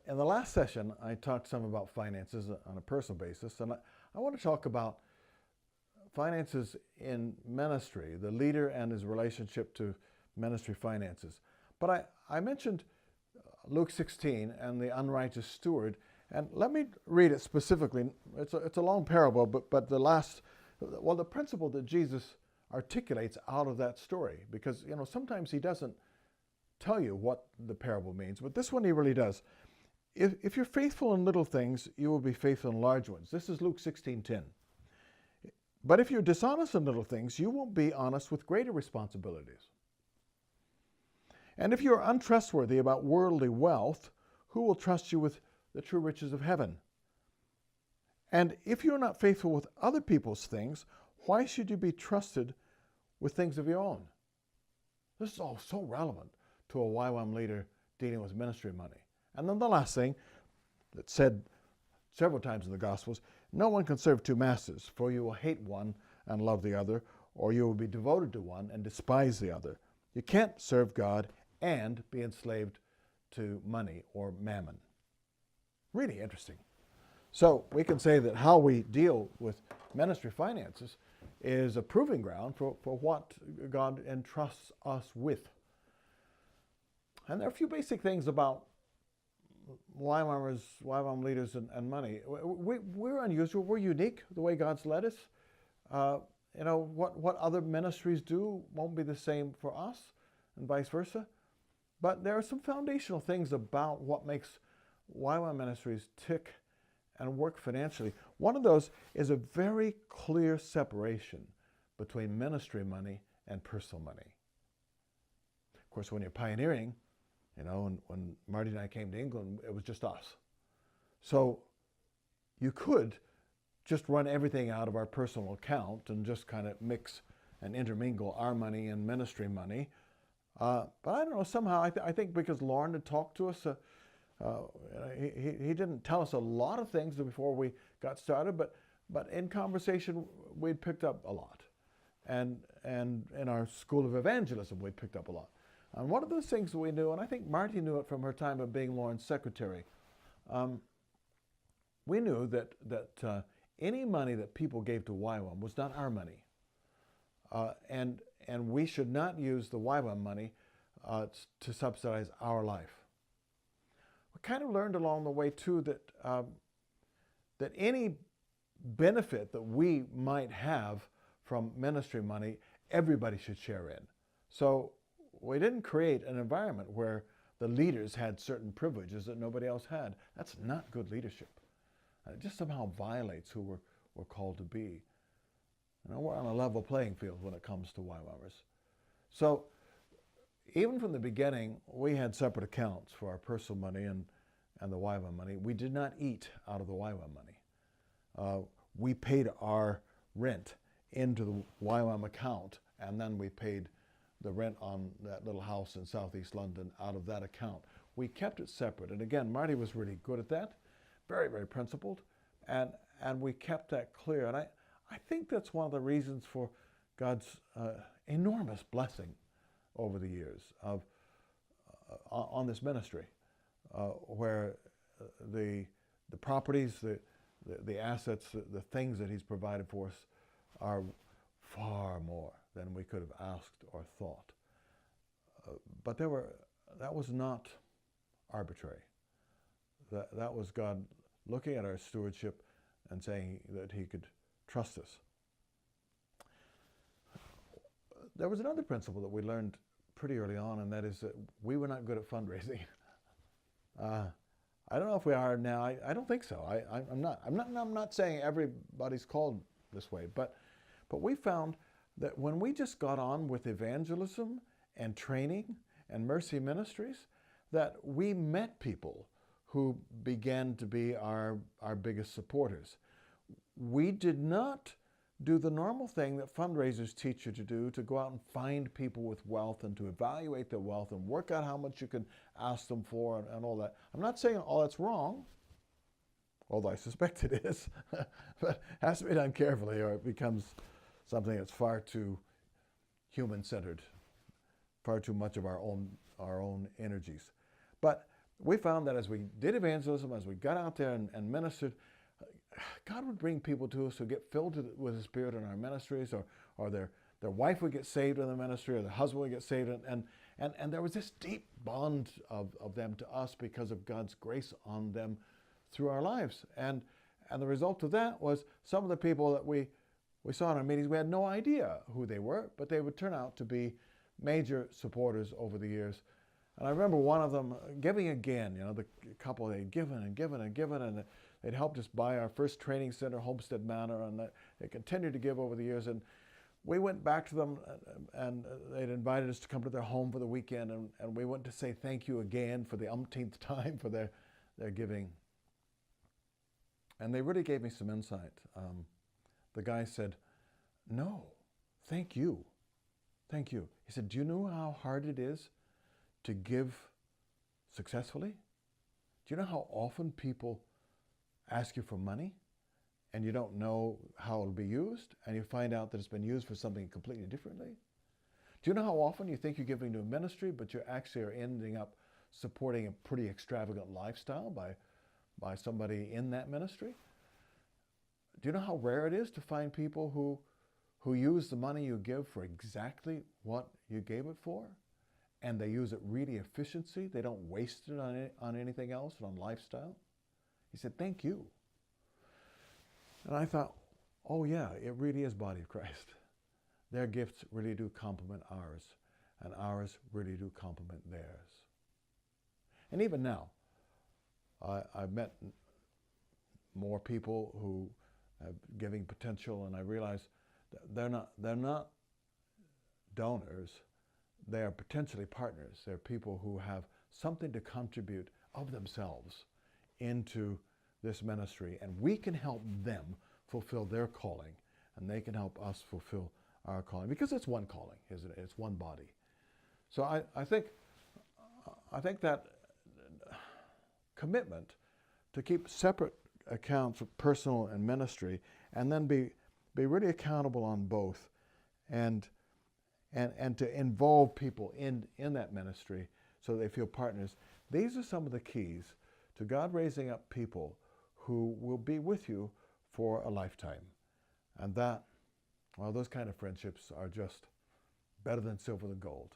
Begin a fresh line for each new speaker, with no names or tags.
In the last session, I talked some about finances on a personal basis, and I want to talk about finances in ministry, the leader and his relationship to ministry finances. But I mentioned Luke 16 and the unrighteous steward, and let me read it specifically. It's a long parable, but the principle that Jesus articulates out of that story, because sometimes he doesn't tell you what the parable means, but this one he really does. If you're faithful in little things, you will be faithful in large ones. This is Luke 16:10. But if you're dishonest in little things, you won't be honest with greater responsibilities. And if you're untrustworthy about worldly wealth, who will trust you with the true riches of heaven? And if you're not faithful with other people's things, why should you be trusted with things of your own? This is all so relevant to a YWAM leader dealing with ministry money. And then the last thing that's said several times in the Gospels, no one can serve two masters, for you will hate one and love the other, or you will be devoted to one and despise the other. You can't serve God and be enslaved to money or mammon. Really interesting. So we can say that how we deal with ministry finances is a proving ground for what God entrusts us with. And there are a few basic things about YWAM leaders and money. We're unusual. We're unique the way God's led us. What other ministries do won't be the same for us and vice versa. But there are some foundational things about what makes YWAM ministries tick and work financially. One of those is a very clear separation between ministry money and personal money. Of course, when you're pioneering, when Marty and I came to England, it was just us. So you could just run everything out of our personal account and just kind of mix and intermingle our money and ministry money. But I don't know, somehow, I think because Lauren had talked to us, he didn't tell us a lot of things before we got started, but in conversation, we'd picked up a lot. And in our School of Evangelism, we'd picked up a lot. And one of those things that we knew, and I think Marty knew it from her time of being Lauren's secretary, we knew that any money that people gave to YWAM was not our money. And we should not use the YWAM money to subsidize our life. We kind of learned along the way, too, that any benefit that we might have from ministry money, everybody should share in. So we didn't create an environment where the leaders had certain privileges that nobody else had. That's not good leadership. It just somehow violates who we're called to be. We're on a level playing field when it comes to YWAMers. So even from the beginning, we had separate accounts for our personal money and the YWAM money. We did not eat out of the YWAM money. We paid our rent into the YWAM account, and then we paid the rent on that little house in Southeast London out of that account. We kept it separate. And again, Marty was really good at that, very, very principled, and we kept that clear. And I think that's one of the reasons for God's enormous blessing over the years on this ministry, where the properties, the assets, the things that he's provided for us are far more than we could have asked or thought. But that was not arbitrary. That was God looking at our stewardship and saying that he could trust us. There was another principle that we learned pretty early on, and that is that we were not good at fundraising. I don't know if we are now. I don't think so. I'm not saying everybody's called this way, but we found that when we just got on with evangelism and training and mercy ministries, that we met people who began to be our biggest supporters. We did not do the normal thing that fundraisers teach you to do, to go out and find people with wealth and to evaluate their wealth and work out how much you can ask them for and all that. I'm not saying all that's wrong, although I suspect it is, but it has to be done carefully or it becomes something that's far too human-centered, far too much of our own energies. But we found that as we did evangelism, as we got out there and ministered, God would bring people to us who get filled with the Spirit in our ministries, or their wife would get saved in the ministry, or their husband would get saved, and there was this deep bond of them to us because of God's grace on them through our lives. And the result of that was some of the people that we saw in our meetings, we had no idea who they were, but they would turn out to be major supporters over the years. And I remember one of them giving again. The couple, they'd given and given and given, and they'd helped us buy our first training center, Homestead Manor, and they continued to give over the years. And we went back to them, and they'd invited us to come to their home for the weekend, and we went to say thank you again for the umpteenth time for their giving. And they really gave me some insight. The guy said, "No, thank you. Thank you." He said, "Do you know how hard it is to give successfully? Do you know how often people ask you for money and you don't know how it'll be used, and you find out that it's been used for something completely differently? Do you know how often you think you're giving to a ministry, but you actually are ending up supporting a pretty extravagant lifestyle by somebody in that ministry? Do you know how rare it is to find people who use the money you give for exactly what you gave it for, and they use it really efficiently? They don't waste it on anything else, on lifestyle." He said, "Thank you." And I thought, oh yeah, it really is body of Christ. Their gifts really do complement ours, and ours really do complement theirs. And even now, I've met more people who have giving potential, and I realize they're not donors. They are potentially partners. They're people who have something to contribute of themselves into this ministry, and we can help them fulfill their calling, and they can help us fulfill our calling, because it's one calling, isn't it? It's one body. So I think that commitment to keep separate accounts of personal and ministry, and then be really accountable on both, and to involve people in that ministry so they feel partners. These are some of the keys to God raising up people who will be with you for a lifetime. And those kind of friendships are just better than silver and gold.